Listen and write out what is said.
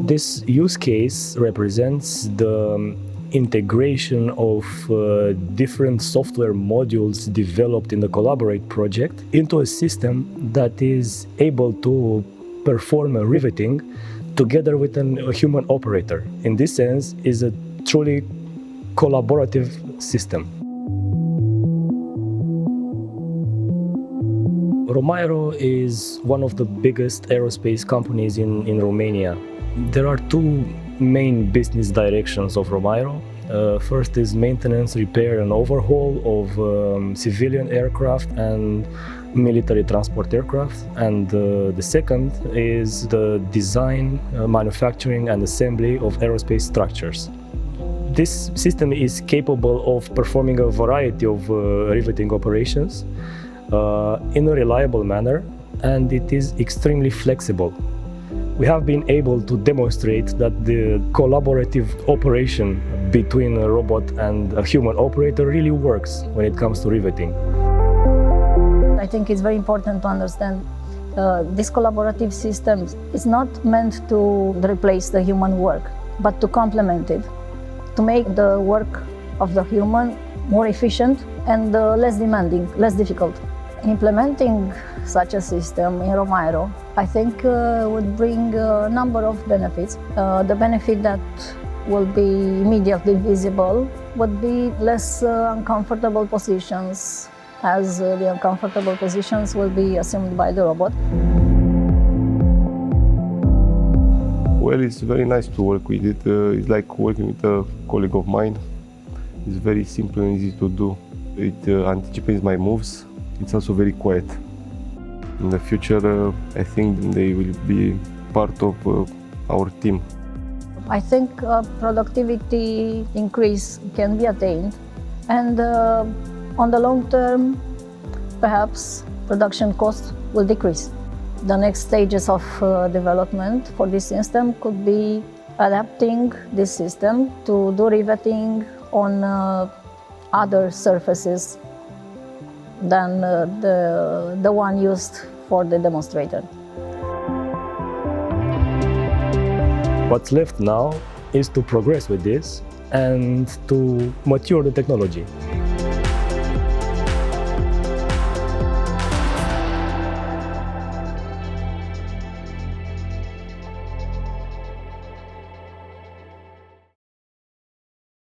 This use case represents the integration of different software modules developed in the CoLLaboratE project into a system that is able to perform a riveting together with a human operator. In this sense, is a truly collaborative system. Romaero is one of the biggest aerospace companies in Romania. There are two main business directions of Romaero. First is maintenance, repair and overhaul of civilian aircraft and military transport aircraft, and the second is the design, manufacturing and assembly of aerospace structures. This system is capable of performing a variety of riveting operations in a reliable manner, and it is extremely flexible. We have been able to demonstrate that the collaborative operation between a robot and a human operator really works when it comes to riveting. I think it's very important to understand this collaborative system is not meant to replace the human work, but to complement it, to make the work of the human more efficient and less demanding, less difficult. Implementing such a system in Romaero, I think would bring a number of benefits. The benefit that will be immediately visible would be less uncomfortable positions, as the uncomfortable positions will be assumed by the robot. Well, it's very nice to work with it. It's like working with a colleague of mine. It's very simple and easy to do. It anticipates my moves. It's also very quiet. In the future, I think they will be part of our team. I think productivity increase can be attained, and on the long term, perhaps production costs will decrease. The next stages of development for this system could be adapting this system to do riveting on other surfaces than the one used for the demonstrator. What's left now is to progress with this and to mature the technology.